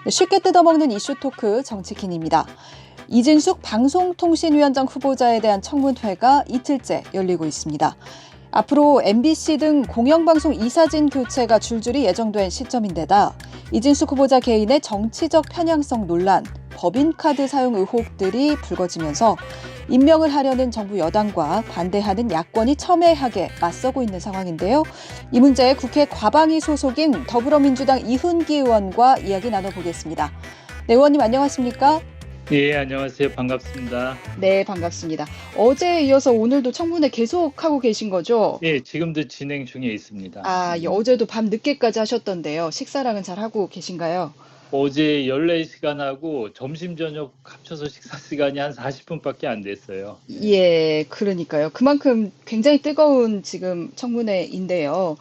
쉽게 뜯어먹는 이슈 토크 정치킨입니다. 이진숙 방송통신위원장 후보자에 대한 청문회가 이틀째 열리고 있습니다. 앞으로 MBC 등 공영방송 이사진 교체가 줄줄이 예정된 시점인데다 이진숙 후보자 개인의 정치적 편향성 논란, 법인카드 사용 의혹들이 불거지면서 임명을 하려는 정부 여당과 반대하는 야권이 첨예하게 맞서고 있는 상황인데요. 이 문제에 국회 과방위 소속인 더불어민주당 이훈기 의원과 이야기 나눠보겠습니다. 네, 의원님 안녕하십니까? 예, 안녕하세요. 반갑습니다. 네, 반갑습니다. 어제에 이어서 오늘도 청문회 계속하고 계신 거죠? 예, 지금도 진행 중에 있습니다. 어제도 밤 늦게까지 하셨던데요. 식사랑은 잘 하고 계신가요? 어제 14시간하고 점심 저녁 합쳐서 식사 시간이 한 40분밖에 안 됐어요. 예, 그러니까요. 그만큼 굉장히 뜨거운 지금 청문회인데요.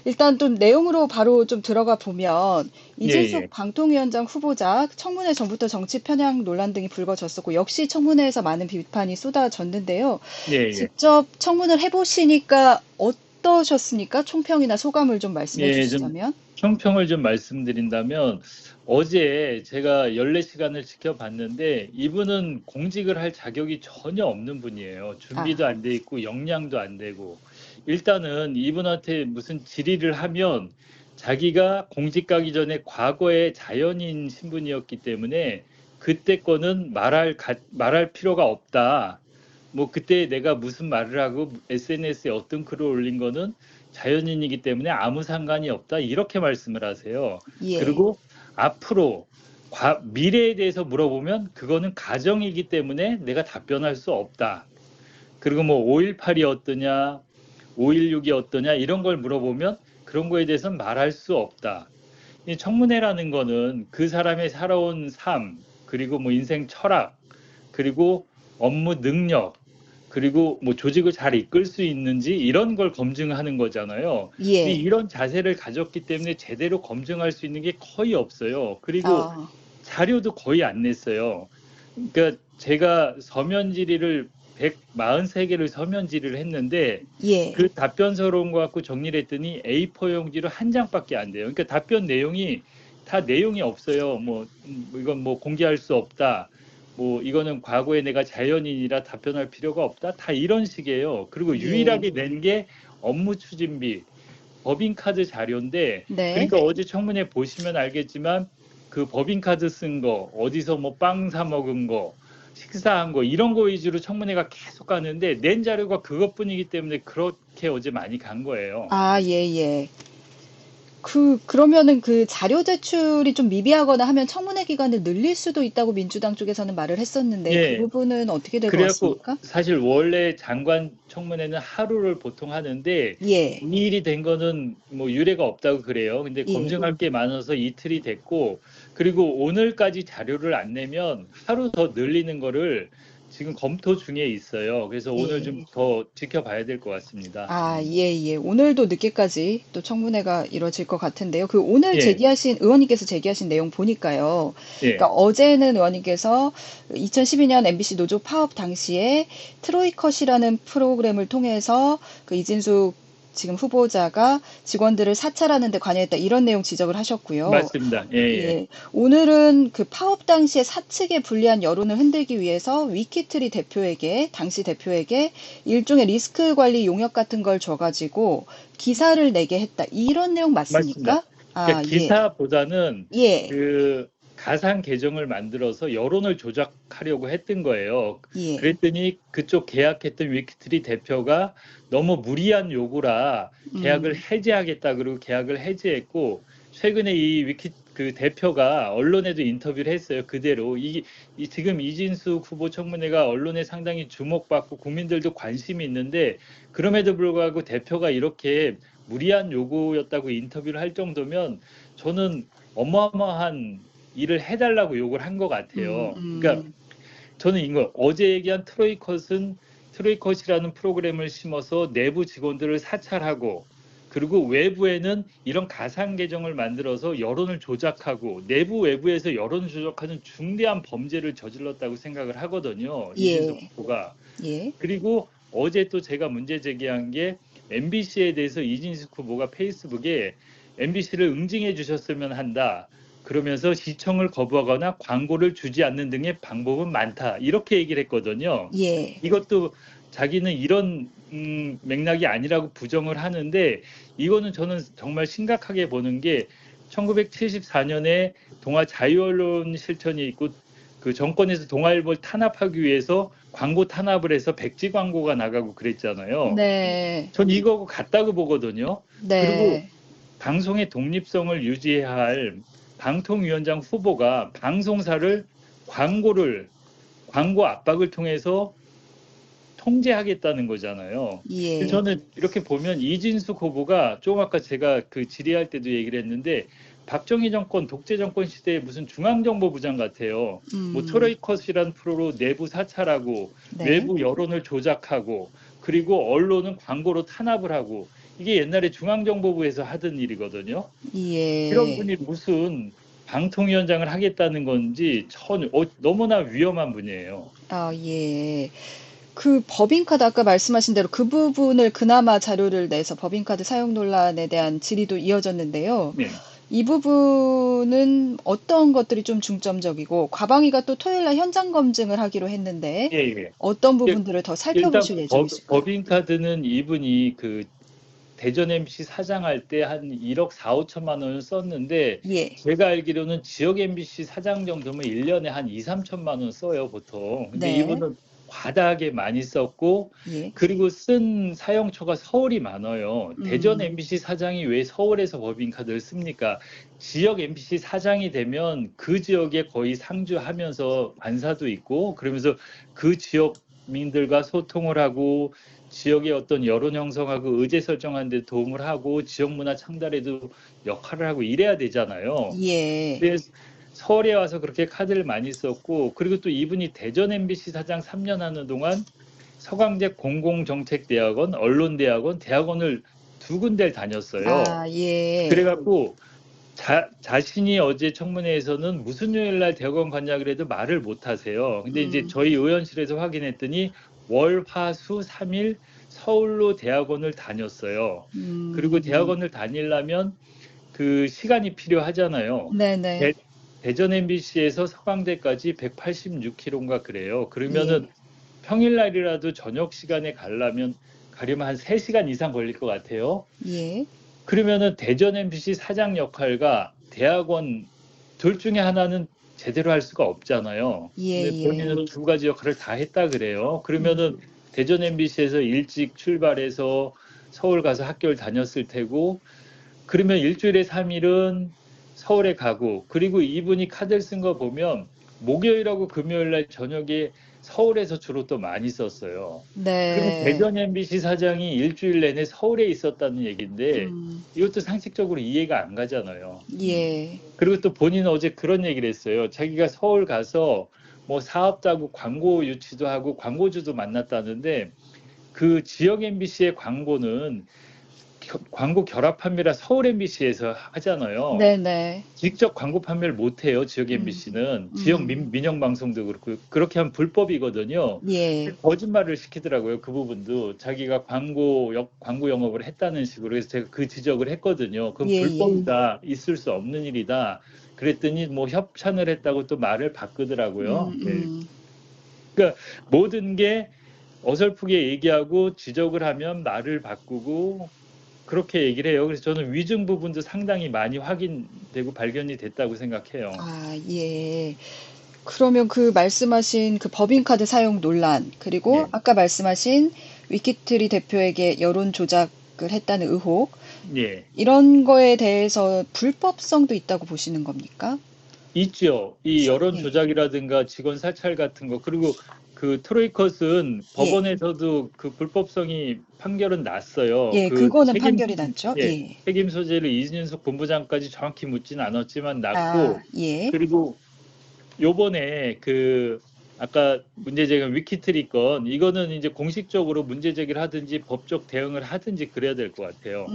일단 좀 내용으로 바로 좀 들어가 보면 이진숙 예. 방통위원장 후보자 청문회 전부터 정치 편향 논란 등이 불거졌었고 역시 청문회에서 많은 비판이 쏟아졌는데요. 예. 직접 청문을 해보시니까 어떠셨습니까? 총평이나 소감을 좀 말씀해 예, 좀 주시자면. 총평을 좀 말씀드린다면 어제 제가 14시간을 지켜봤는데 이분은 공직을 할 자격이 전혀 없는 분이에요. 준비도 안 돼 있고 역량도 안 되고 일단은 이분한테 무슨 질의를 하면 자기가 공직 가기 전에 과거에 자연인 신분이었기 때문에 그때 거는 말할 필요가 없다. 뭐 그때 내가 무슨 말을 하고 SNS에 어떤 글을 올린 거는 자연인이기 때문에 아무 상관이 없다. 이렇게 말씀을 하세요. 예. 그리고 앞으로 미래에 대해서 물어보면 그거는 가정이기 때문에 내가 답변할 수 없다. 그리고 뭐 5.18이 어떠냐, 5.16이 어떠냐 이런 걸 물어보면 그런 거에 대해서는 말할 수 없다. 이 청문회라는 거는 그 사람의 살아온 삶, 그리고 뭐 인생 철학, 그리고 업무 능력, 그리고 뭐 조직을 잘 이끌 수 있는지 이런 걸 검증하는 거잖아요. 예. 근데 이런 자세를 가졌기 때문에 제대로 검증할 수 있는 게 거의 없어요. 그리고 자료도 거의 안 냈어요. 그러니까 제가 서면 질의를 143개를 서면 질의를 했는데 예. 그 답변서론 거 갖고 정리를 했더니 A4 용지로 한 장밖에 안 돼요. 그러니까 답변 내용이 다 내용이 없어요. 뭐 이건 뭐 공개할 수 없다. 뭐 이거는 과거에 내가 자연인이라 답변할 필요가 없다. 다 이런 식이에요. 그리고 유일하게 낸 게 업무 추진비, 법인카드 자료인데 네. 그러니까 어제 청문회 보시면 알겠지만 그 법인카드 쓴 거, 어디서 뭐 빵 사 먹은 거, 식사한 거 이런 거 위주로 청문회가 계속 가는데 낸 자료가 그것뿐이기 때문에 그렇게 어제 많이 간 거예요. 예. 그러면은 그 자료 제출이 좀 미비하거나 하면 청문회 기간을 늘릴 수도 있다고 민주당 쪽에서는 말을 했었는데 그 예. 부분은 어떻게 될 것 그래갖고 같습니까? 사실 원래 장관 청문회는 하루를 보통 하는데 예. 2일이 된 거는 뭐 유례가 없다고 그래요. 근데 예. 검증할 게 많아서 이틀이 됐고 그리고 오늘까지 자료를 안 내면 하루 더 늘리는 거를 지금 검토 중에 있어요. 그래서 오늘 좀 더 지켜봐야 될 것 같습니다. 예. 오늘도 늦게까지 또 청문회가 이루어질 것 같은데요. 그 오늘 예. 의원님께서 제기하신 내용 보니까요. 예. 그러니까 어제는 의원님께서 2012년 MBC 노조 파업 당시에 트로이컷이라는 프로그램을 통해서 그 이진숙 지금 후보자가 직원들을 사찰하는 데 관여했다 이런 내용 지적을 하셨고요. 맞습니다. 예. 오늘은 그 파업 당시에 사측에 불리한 여론을 흔들기 위해서 위키트리 대표에게, 당시 대표에게 일종의 리스크 관리 용역 같은 걸 줘가지고 기사를 내게 했다. 이런 내용 맞습니까? 맞습니다. 그러니까 기사보다는 예. 그 가상 계정을 만들어서 여론을 조작하려고 했던 거예요. 예. 그랬더니 그쪽 계약했던 위키트리 대표가 너무 무리한 요구라 계약을 해지하겠다 그러고 계약을 해지했고 최근에 그 대표가 언론에도 인터뷰를 했어요. 그대로 지금 이진숙 후보 청문회가 언론에 상당히 주목받고 국민들도 관심이 있는데 그럼에도 불구하고 대표가 이렇게 무리한 요구였다고 인터뷰를 할 정도면 저는 어마어마한 일을 해달라고 요구를 한 것 같아요. 그러니까 저는 이거 어제 얘기한 트로이컷이라는 프로그램을 심어서 내부 직원들을 사찰하고 그리고 외부에는 이런 가상 계정을 만들어서 여론을 조작하고 내부 외부에서 여론을 조작하는 중대한 범죄를 저질렀다고 생각을 하거든요. 이진숙 후보가. 그리고 어제 또 제가 문제 제기한 게 MBC에 대해서 이진숙 후보가 페이스북에 MBC를 응징해 주셨으면 한다. 그러면서 시청을 거부하거나 광고를 주지 않는 등의 방법은 많다. 이렇게 얘기를 했거든요. 예. 이것도 자기는 이런 맥락이 아니라고 부정을 하는데 이거는 저는 정말 심각하게 보는 게 1974년에 동아 자유언론 실천이 있고 그 정권에서 동아일보를 탄압하기 위해서 광고 탄압을 해서 백지 광고가 나가고 그랬잖아요. 네. 전 이거 같다고 보거든요. 그리고 네. 방송의 독립성을 유지해야 할 방통위원장 후보가 방송사를 광고 압박을 통해서 통제하겠다는 거잖아요. 예. 저는 이렇게 보면 이진숙 후보가 조금 아까 제가 그 질의할 때도 얘기를 했는데 박정희 정권 독재 정권 시대에 무슨 중앙정보부장 같아요. 뭐 트로이컷이라는 프로로 내부 사찰하고 네. 외부 여론을 조작하고 그리고 언론은 광고로 탄압을 하고 이게 옛날에 중앙정보부에서 하던 일이거든요. 예. 이런 분이 무슨 방통위원장을 하겠다는 건지 너무나 위험한 분이에요. 아, 예. 그 법인카드 아까 말씀하신 대로 그 부분을 그나마 자료를 내서 법인카드 사용 논란에 대한 질의도 이어졌는데요. 네. 이 부분은 어떤 것들이 좀 중점적이고 과방위가 또 토요일 날 현장 검증을 하기로 했는데 예, 예. 어떤 부분들을 더 일단 살펴보실 예정이실까요? 법인카드는 이분이 그 대전 MBC 사장할 때 한 1억 4, 5천만 원을 썼는데 예. 제가 알기로는 지역 MBC 사장 정도면 1년에 한 2, 3천만 원 써요, 보통. 근데 네. 이분은 과다하게 많이 썼고 예. 그리고 쓴 사용처가 서울이 많아요. 대전 MBC 사장이 왜 서울에서 법인카드를 씁니까? 지역 MBC 사장이 되면 그 지역에 거의 상주하면서 관사도 있고 그러면서 그 지역민들과 소통을 하고 지역의 어떤 여론 형성하고 의제 설정하는 데 도움을 하고 지역 문화 창달에도 역할을 하고 이래야 되잖아요. 예. 그래서 서울에 와서 그렇게 카드를 많이 썼고 그리고 또 이분이 대전 MBC 사장 3년 하는 동안 서강대 공공정책대학원, 언론대학원, 대학원을 두 군데를 다녔어요. 아, 예. 그래갖고 자신이 어제 청문회에서는 무슨 요일 날 대학원 갔냐 그래도 말을 못 하세요. 근데 이제 저희 의원실에서 확인했더니 월, 화, 수 3일 서울로 대학원을 다녔어요. 그리고 대학원을 다니려면 그 시간이 필요하잖아요. 네네. 대전 MBC에서 서강대까지 186km인가 그래요. 그러면은 예. 평일날이라도 저녁 시간에 가려면 한 3시간 이상 걸릴 것 같아요. 예. 그러면은 대전 MBC 사장 역할과 대학원 둘 중에 하나는 제대로 할 수가 없잖아요. 예, 근데 예. 본인은 두 가지 역할을 다 했다 그래요. 그러면은 대전 MBC에서 일찍 출발해서 서울 가서 학교를 다녔을 테고 그러면 일주일에 3일은 서울에 가고 그리고 이분이 카드를 쓴 거 보면 목요일하고 금요일 날 저녁에 서울에서 주로 또 많이 썼어요. 그리고 네. 대전 MBC 사장이 일주일 내내 서울에 있었다는 얘기인데 이것도 상식적으로 이해가 안 가잖아요. 예. 그리고 또 본인은 어제 그런 얘기를 했어요. 자기가 서울 가서 뭐 사업도 하고 광고 유치도 하고 광고주도 만났다는데 그 지역 MBC의 광고는 광고 결합 판매라 서울 MBC에서 하잖아요. 네네. 직접 광고 판매를 못 해요. 지역 MBC는 지역 민영 방송도 그렇고 그렇게 하면 불법이거든요. 예. 거짓말을 시키더라고요. 그 부분도 자기가 광고 영업을 했다는 식으로 그래서 제가 그 지적을 했거든요. 그건 예, 불법이다. 있을 수 없는 일이다. 그랬더니 뭐 협찬을 했다고 또 말을 바꾸더라고요. 네. 그러니까 모든 게 어설프게 얘기하고 지적을 하면 말을 바꾸고 그렇게 얘기를 해요. 그래서 저는 위증 부분도 상당히 많이 확인되고 발견이 됐다고 생각해요. 아, 예. 그러면 그 말씀하신 그 법인카드 사용 논란, 그리고 예. 아까 말씀하신 위키트리 대표에게 여론 조작을 했다는 의혹, 예. 이런 거에 대해서 불법성도 있다고 보시는 겁니까? 있죠. 이 여론 예. 조작이라든가 직원 사찰 같은 거 그리고 그 트로이컷은 법원에서도 그 불법성이 판결은 났어요. 예, 그 그거는 판결이 났죠. 예, 예. 책임 소재를 이준석 본부장까지 정확히 묻지는 않았지만 났고 아, 예. 그리고 요번에 그 아까 문제 제기한 위키트리 건 이거는 이제 공식적으로 문제 제기를 하든지 법적 대응을 하든지 그래야 될 것 같아요.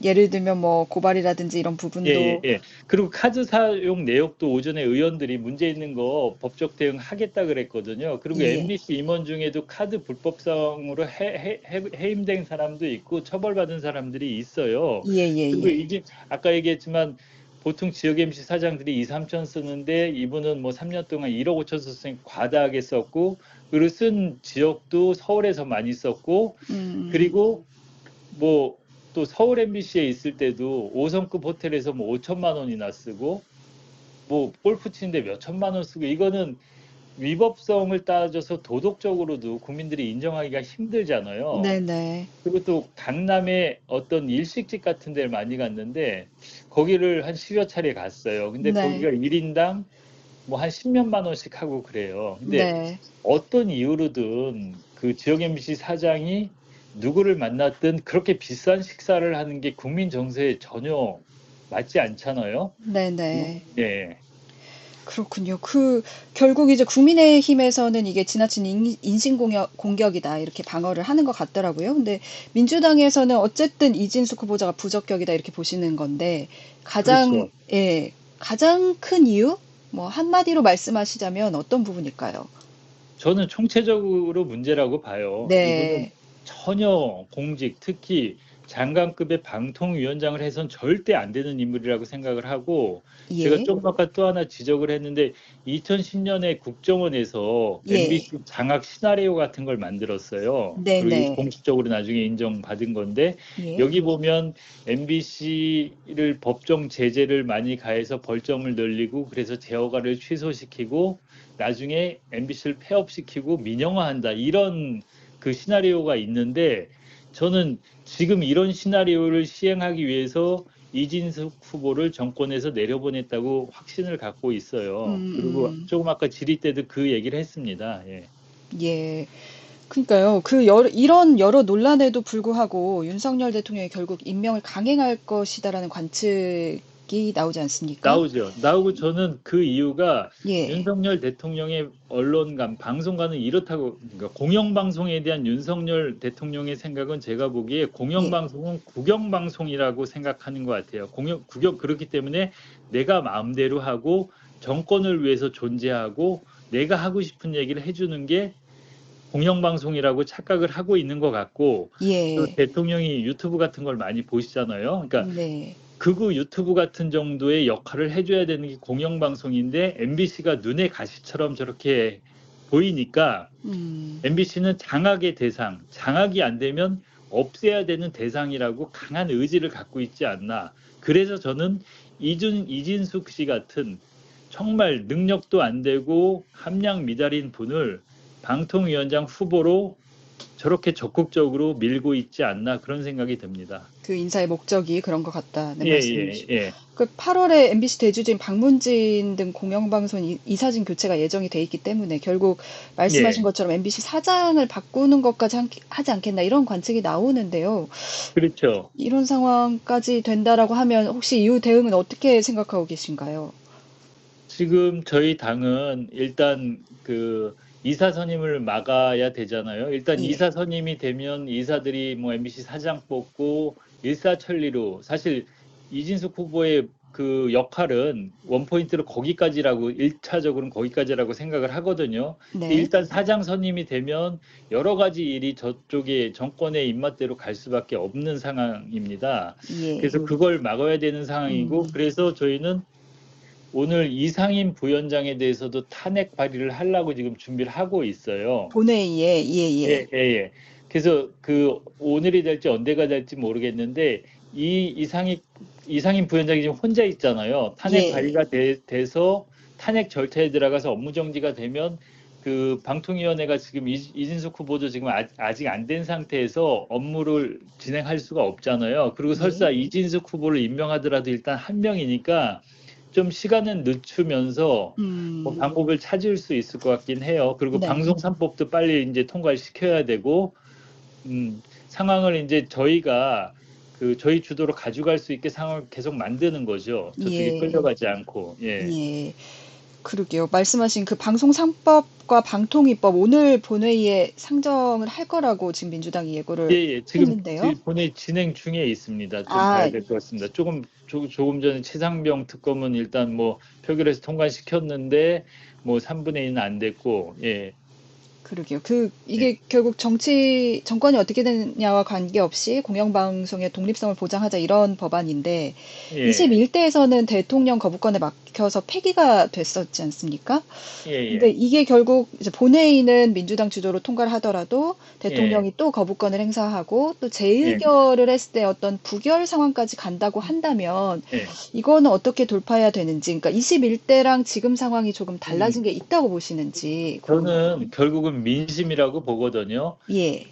예를 들면 뭐 고발이라든지 이런 부분도 예. 그리고 카드 사용 내역도 오전에 의원들이 문제 있는 거 법적 대응 하겠다 그랬거든요. 그리고 예. MBC 임원 중에도 카드 불법성으로 해임된 사람도 있고 처벌받은 사람들이 있어요. 예, 예, 그리고 예. 이게 아까 얘기했지만 보통 지역 MC 사장들이 2, 3천 쓰는데 이분은 뭐 3년 동안 1억 5천 썼으니 과다하게 썼고, 그리고 쓴 지역도 서울에서 많이 썼고, 그리고 뭐 또 서울 MBC에 있을 때도 5성급 호텔에서 뭐 5천만 원이나 쓰고, 뭐 골프 치는데 몇 천만 원 쓰고, 이거는 위법성을 따져서 도덕적으로도 국민들이 인정하기가 힘들잖아요. 네네. 그리고 또 강남에 어떤 일식집 같은 데를 많이 갔는데 거기를 한 10여 차례 갔어요. 근데 네. 거기가 1인당 뭐 한 10몇만 원씩 하고 그래요. 근데 네. 어떤 이유로든 그 지역 MBC 사장이 누구를 만났든 그렇게 비싼 식사를 하는 게 국민 정서에 전혀 맞지 않잖아요. 네네. 예. 그렇군요. 결국 이제 국민의힘에서는 이게 지나친 인신공격이다, 이렇게 방어를 하는 것 같더라고요. 근데 민주당에서는 어쨌든 이진숙 후보자가 부적격이다, 이렇게 보시는 건데, 그렇죠. 가장 큰 이유? 뭐, 한마디로 말씀하시자면 어떤 부분일까요? 저는 총체적으로 문제라고 봐요. 이분은 네. 전혀 공직, 특히 장관급의 방통위원장을 해선 절대 안 되는 인물이라고 생각을 하고, 제가 예. 조금 아까 또 하나 지적을 했는데 2010년에 국정원에서 예. MBC 장악 시나리오 같은 걸 만들었어요. 그리고 네네. 공식적으로 나중에 인정받은 건데, 예. 여기 보면 MBC를 법정 제재를 많이 가해서 벌점을 늘리고, 그래서 재허가를 취소시키고 나중에 MBC를 폐업시키고 민영화한다, 이런 그 시나리오가 있는데, 저는 지금 이런 시나리오를 시행하기 위해서 이진숙 후보를 정권에서 내려보냈다고 확신을 갖고 있어요. 그리고 음. 조금 아까 질의 때도 그 얘기를 했습니다. 예. 예. 그러니까요. 이런 여러 논란에도 불구하고 윤석열 대통령이 결국 임명을 강행할 것이다라는 관측이 나오지 않습니까? 나오죠. 나오고 저는 그 이유가 예. 윤석열 대통령의 언론관, 방송관은 이렇다고, 그러니까 공영방송에 대한 윤석열 대통령의 생각은 제가 보기에 예. 공영방송은 국영방송이라고 생각하는 것 같아요. 그렇기 때문에 내가 마음대로 하고 정권을 위해서 존재하고 내가 하고 싶은 얘기를 해주는 게 공영방송이라고 착각을 하고 있는 것 같고, 또 예. 대통령이 유튜브 같은 걸 많이 보시잖아요. 그러니까 네. 극우 유튜브 같은 정도의 역할을 해줘야 되는 게 공영방송인데 MBC가 눈의 가시처럼 저렇게 보이니까 음. MBC는 장악의 대상, 장악이 안 되면 없애야 되는 대상이라고 강한 의지를 갖고 있지 않나. 그래서 저는 이진숙 씨 같은 정말 능력도 안 되고 함량 미달인 분을 방통위원장 후보로 저렇게 적극적으로 밀고 있지 않나, 그런 생각이 듭니다. 그 인사의 목적이 그런 것 같다는 예, 예, 말씀이시죠. 예. 그 8월에 MBC 대주주인 박문진 등 공영방송 이사진 교체가 예정이 돼 있기 때문에 결국 말씀하신 예. 것처럼 MBC 사장을 바꾸는 것까지 하지 않겠나, 이런 관측이 나오는데요. 그렇죠. 이런 상황까지 된다라고 하면 혹시 이후 대응은 어떻게 생각하고 계신가요? 지금 저희 당은 일단 그 이사 선임을 막아야 되잖아요. 일단 예. 이사 선임이 되면 이사들이 뭐 MBC 사장 뽑고 일사천리로, 사실 이진숙 후보의 그 역할은 원포인트로 거기까지라고, 1차적으로는 거기까지라고 생각을 하거든요. 근데 네. 일단 사장 선임이 되면 여러 가지 일이 저쪽에 정권의 입맛대로 갈 수밖에 없는 상황입니다. 예. 그래서 그걸 막아야 되는 상황이고, 음. 그래서 저희는 오늘 이상임 부위원장에 대해서도 탄핵 발의를 하려고 지금 준비를 하고 있어요. 본회의에. 예예. 예, 예, 예. 그래서 그 오늘이 될지 언제가 될지 모르겠는데, 이상임 부위원장이 지금 혼자 있잖아요. 탄핵 예. 발의가 돼서 탄핵 절차에 들어가서 업무 정지가 되면 그 방통위원회가 지금 이진숙 후보도 지금 아직 안 된 상태에서 업무를 진행할 수가 없잖아요. 그리고 예. 설사 이진숙 후보를 임명하더라도 일단 한 명이니까 좀 시간은 늦추면서 뭐 음. 방법을 찾을 수 있을 것 같긴 해요. 그리고 네. 방송 3법도 빨리 이제 통과를 시켜야 되고, 상황을 이제 저희가 그 저희 주도로 가져갈 수 있게 상황을 계속 만드는 거죠. 저쪽에 예. 끌려가지 않고. 예. 예. 그러게요. 말씀하신 그 방송 3법과 방통위법 오늘 본회의에 상정을 할 거라고 지금 민주당이 예, 예고를 예. 지금 했는데요. 본회의 진행 중에 있습니다. 좀 아, 봐야 될 것 같습니다. 조금 전에 최상병 특검은 일단 뭐 표결에서 통과시켰는데 뭐 3분의 1은 안 됐고, 예. 그러게요. 네. 이게 결국 정권이 어떻게 되느냐와 관계없이 공영방송의 독립성을 보장하자 이런 법안인데, 예, 21대에서는 대통령 거부권에 막혀서 폐기가 됐었지 않습니까? 예, 근데 예, 이게 결국 이제 본회의는 민주당 주도로 통과를 하더라도 예, 대통령이 또 거부권을 행사하고 또 예, 재의결을 했을 때 어떤 부결 상황까지 간다고 한다면 예. 이거는 어떻게 돌파해야 되는지, 그러니까 21대랑 지금 상황이 조금 달라진 음, 게 있다고 보시는지 궁금해요. 저는 결국은 민심이라고 보거든요. 예.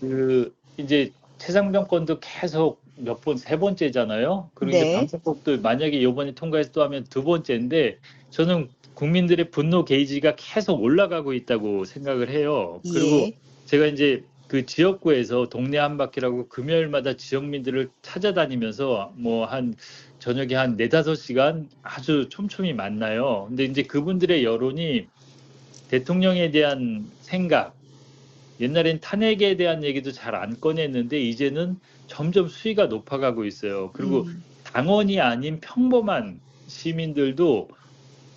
이제 최상병권도 계속 몇 번, 세 번째잖아요. 그리고 이제 네. 방송법도 만약에 이번에 통과해서 또 하면 두 번째인데, 저는 국민들의 분노 게이지가 계속 올라가고 있다고 생각을 해요. 그리고 예. 제가 이제 그 지역구에서 동네 한 바퀴라고 금요일마다 지역민들을 찾아다니면서 뭐 저녁에 한 네다섯 시간 아주 촘촘히 만나요. 근데 이제 그분들의 여론이 대통령에 대한 생각, 옛날엔 탄핵에 대한 얘기도 잘 안 꺼냈는데 이제는 점점 수위가 높아가고 있어요. 그리고 음. 당원이 아닌 평범한 시민들도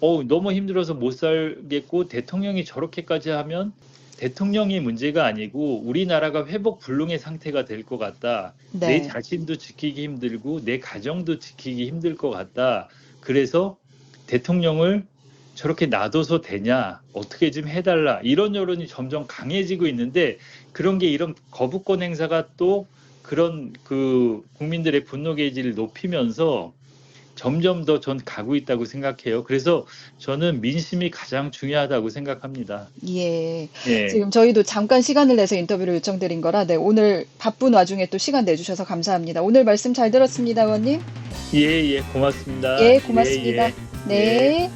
너무 힘들어서 못 살겠고 대통령이 저렇게까지 하면 대통령이 문제가 아니고 우리나라가 회복 불능의 상태가 될 것 같다. 내 네. 자신도 지키기 힘들고 내 가정도 지키기 힘들 것 같다. 그래서 대통령을 저렇게 놔둬서 되냐? 어떻게 좀 해달라. 이런 여론이 점점 강해지고 있는데 그런 게 이런 거부권 행사가 또 그런 그 국민들의 분노 게이지를 높이면서 점점 더 전 가고 있다고 생각해요. 그래서 저는 민심이 가장 중요하다고 생각합니다. 예. 예, 지금 저희도 잠깐 시간을 내서 인터뷰를 요청드린 거라, 네, 오늘 바쁜 와중에 또 시간 내주셔서 감사합니다. 오늘 말씀 잘 들었습니다, 의원님. 예, 예, 고맙습니다. 예, 예, 고맙습니다. 예, 예. 네.